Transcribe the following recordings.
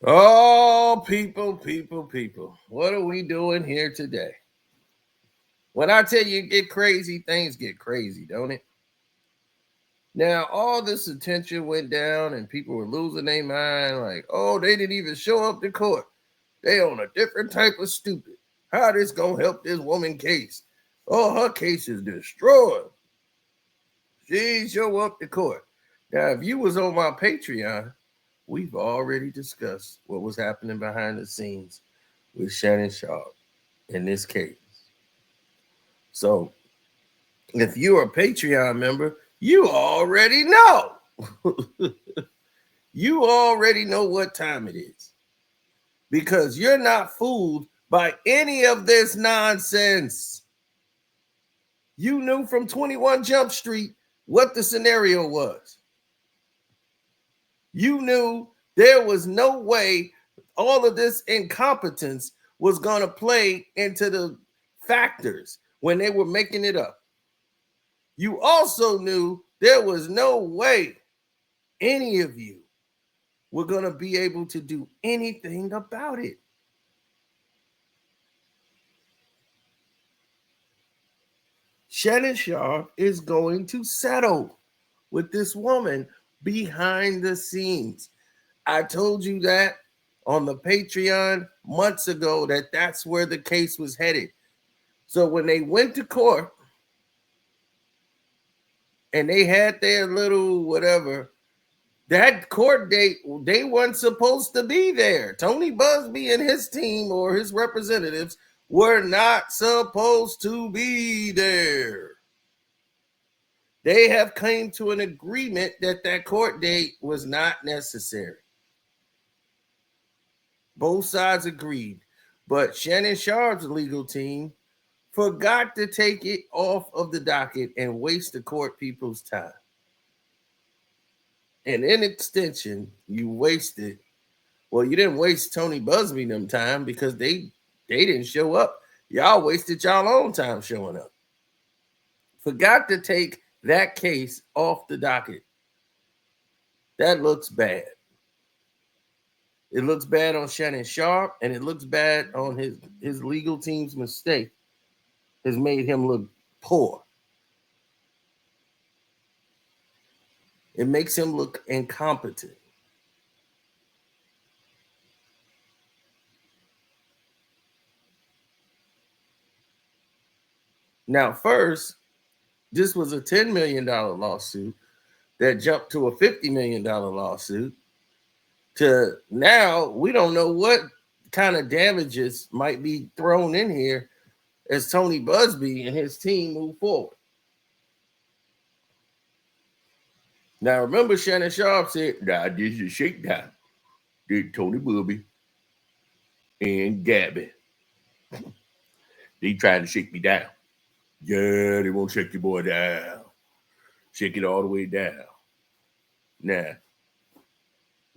Oh, people. What are we doing here today? When I tell you get crazy, things get crazy, don't it? Now, all this attention went down and people were losing their mind like, oh, they didn't even show up to court. They on a different type of stupid. How this gonna help this woman case? Oh, her case is destroyed. She ain't show up to court. Now, if you was on my Patreon, we've already discussed what was happening behind the scenes with Shannon Sharpe in this case. So if you're a Patreon member, you already know. You already know what time it is because you're not fooled by any of this nonsense. You knew from 21 Jump Street what the scenario was. You knew there was no way all of this incompetence was going to play into the factors when they were making it up. You also knew there was no way any of you were going to be able to do anything about it. Shannon Sharpe is going to settle with this woman behind the scenes. I told you that on the Patreon months ago that that's where the case was headed. So when they went to court and they had their little whatever, that court date, they weren't supposed to be there. Tony Buzbee and his team or his representatives were not supposed to be there. They have come to an agreement that that court date was not necessary. Both sides agreed, but Shannon Sharpe's legal team forgot to take it off of the docket and waste the court people's time. And in extension, you wasted. Well, you didn't waste Tony Buzbee them time because they didn't show up. Y'all wasted y'all own time showing up. Forgot to take that case off the docket. That looks bad. It looks bad on Shannon Sharpe, and it looks bad on his legal team's mistake. Has made him look poor. It makes him look incompetent. Now, first, this was a $10 million lawsuit that jumped to a $50 million lawsuit. To now, we don't know what kind of damages might be thrown in here as Tony Buzbee and his team move forward. Now, remember, Shannon Sharpe said, nah, this is a shakedown. Did Tony Buzbee and Gabby. They trying to shake me down. Yeah, they won't shake your boy down. Shake it all the way down. Now,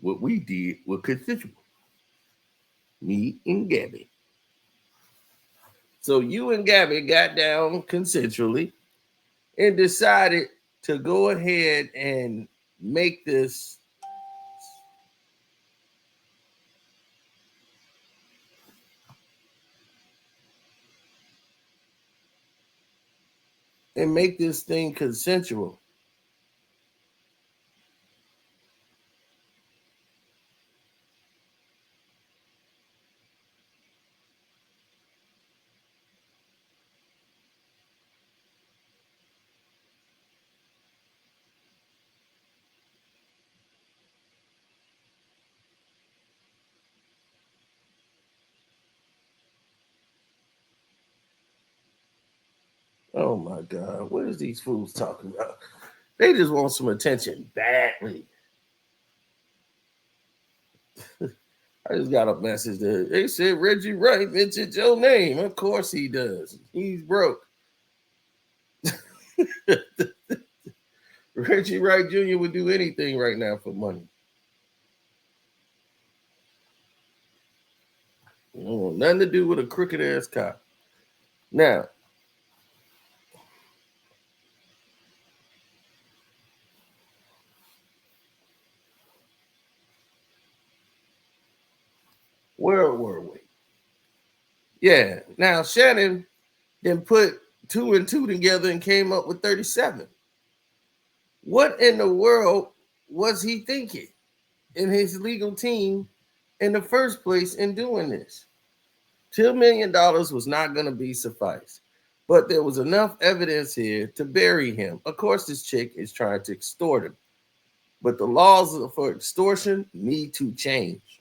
what we did was consensual. Me and Gabby. So you and Gabby got down consensually and decided to go ahead and make this thing consensual. Oh my God, what is these fools talking about? They just want some attention badly. I just got a message that they said Reggie Wright mentioned your name. Of course he does. He's broke. Reggie Wright Jr. would do anything right now for money. Nothing to do with a crooked ass cop. Now, Where were we? Yeah. Now Shannon then put 2 and 2 together and came up with 37. What in the world was he thinking in his legal team in the first place in doing this? $2 million was not going to be suffice. But there was enough evidence here to bury him. Of course, this chick is trying to extort him. But the laws for extortion need to change.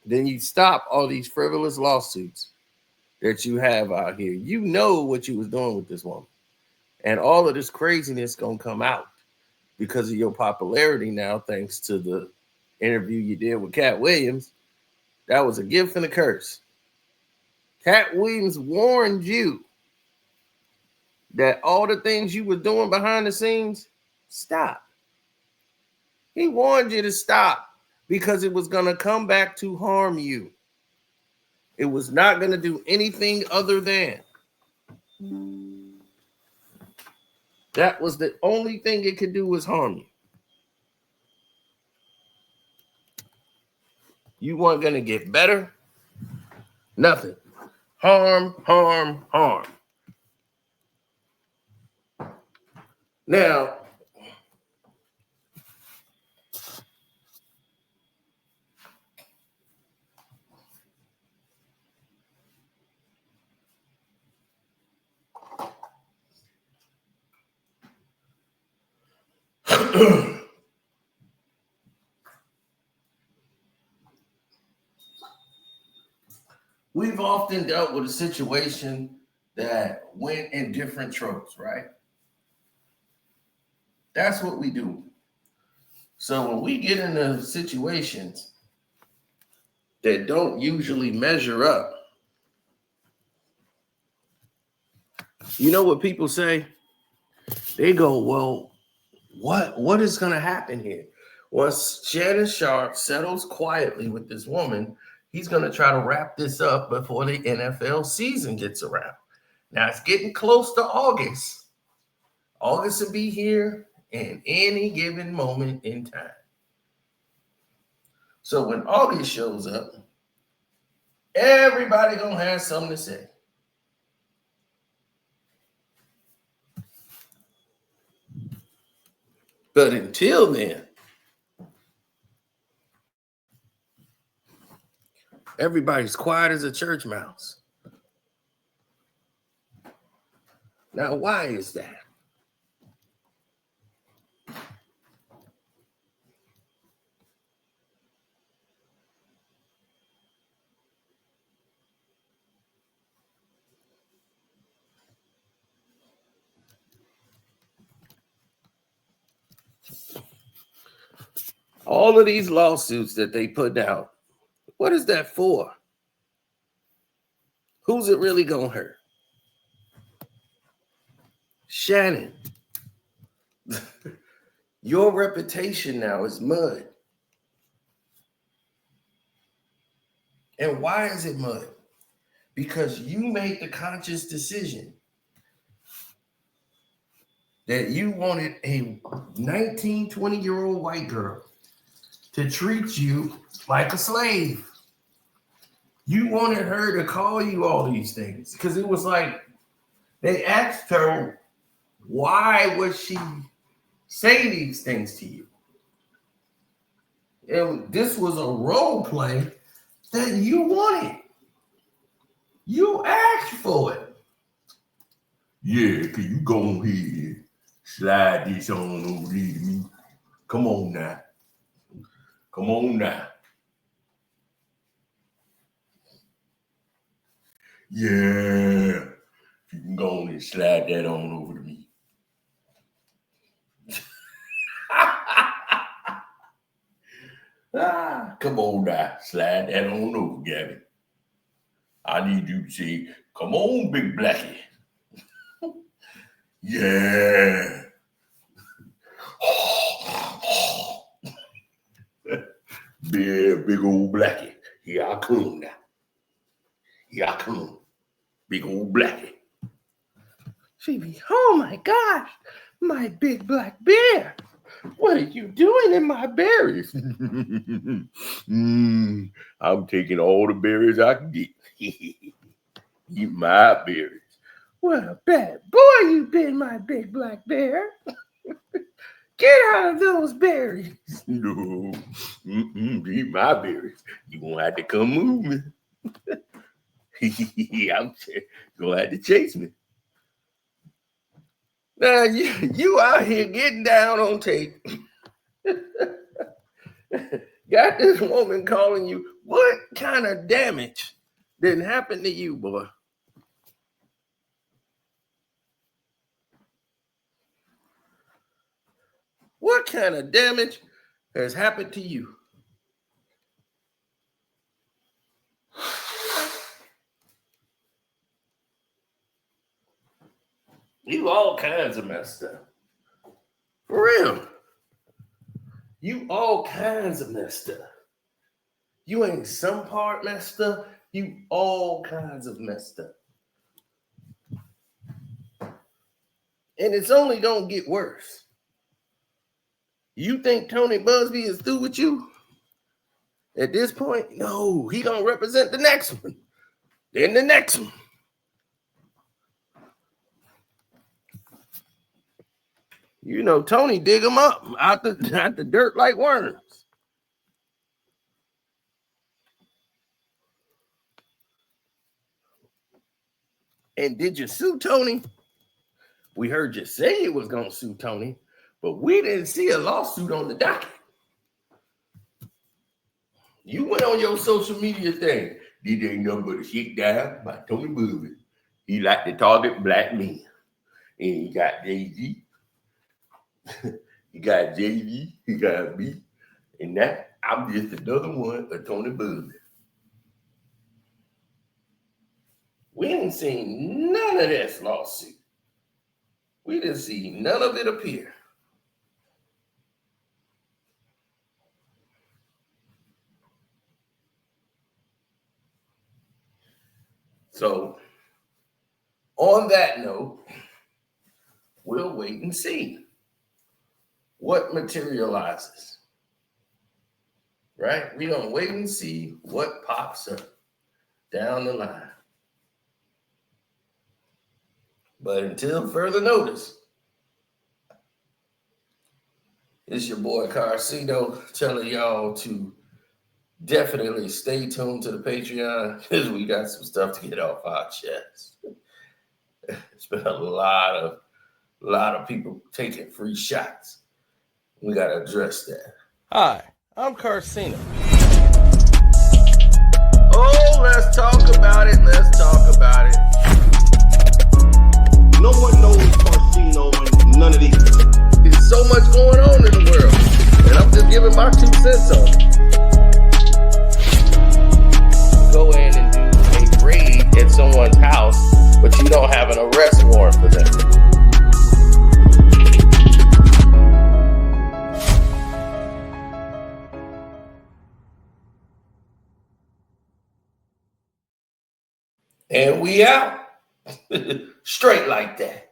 Then you stop all these frivolous lawsuits that you have out here. You know what you was doing with this woman. And all of this craziness going to come out because of your popularity now, thanks to the interview you did with Cat Williams. That was a gift and a curse. Cat Williams warned you that all the things you were doing behind the scenes, stop. He warned you to stop because it was going to come back to harm you. It was not going to do anything other than. That was the only thing it could do was harm you. You weren't going to get better. Nothing. Harm, harm, harm. Now, we've often dealt with a situation that went in different tropes, right? That's what we do. So when we get into situations that don't usually measure up, you know what people say? They go, well, what is going to happen here? Once Shannon Sharpe settles quietly with this woman, he's going to try to wrap this up before the NFL season gets around. Now it's getting close to August. August will be here in any given moment in time. So when August shows up, everybody going to have something to say. But until then, everybody's quiet as a church mouse. Now, why is that? All of these lawsuits that they put out, what is that for? Who's it really going to hurt? Shannon, your reputation now is mud. And why is it mud? Because you made the conscious decision that you wanted a 19, 20-year-old white girl to treat you like a slave. You wanted her to call you all these things because it was like they asked her, why would she say these things to you? And this was a role play that you wanted. You asked for it. Yeah, can you go ahead, slide this on over there to me? Come on now. Come on now. Yeah, you can go on and slide that on over to me. Come on now, slide that on over, Gabby. I need you to say, come on, big blackie. Yeah. Big old blackie. Here I come now. Here I come. Big old blackie. She be, oh my gosh, my big black bear. What are you doing in my berries? I'm taking all the berries I can get. Eat my berries. What a bad boy you've been, my big black bear. Get out of those berries. No, eat my berries. You won't have to come move me. I'm gonna have to chase me. Now you out here getting down on tape. Got this woman calling you. What kind of damage didn't happen to you, boy? What kind of damage has happened to you? You all kinds of messed up. For real. You all kinds of messed up. You ain't some part messed up. You all kinds of messed up. And it's only gonna get worse. You think Tony Buzbee is through with you? At this point, no, he gonna represent the next one. Then the next one. You know, Tony dig them up out the dirt like worms. And did you sue Tony? We heard you say you was gonna sue Tony, but we didn't see a lawsuit on the docket. You went on your social media thing. This ain't nothing but a shakedown by Tony Buzbee. He like to target black men. And he got Jay-Z. He got Jay-Z. He got me. And that I'm just another one of Tony Buzbee. We didn't see none of this lawsuit. We didn't see none of it appear. So, on that note, we'll wait and see what materializes. Right? We're going to wait and see what pops up down the line. But until further notice, it's your boy Carcino telling y'all to definitely stay tuned to the Patreon because we got some stuff to get off our chest. It's been a lot of people taking free shots. We got to address that. Hi, I'm Carcino. Oh, let's talk about it. Let's talk about it. No one knows Carcino and none of these. There's so much going on in the world, and I'm just giving my 2 cents on it. Go in and do a raid at someone's house, but you don't have an arrest warrant for them. And we out. Straight like that.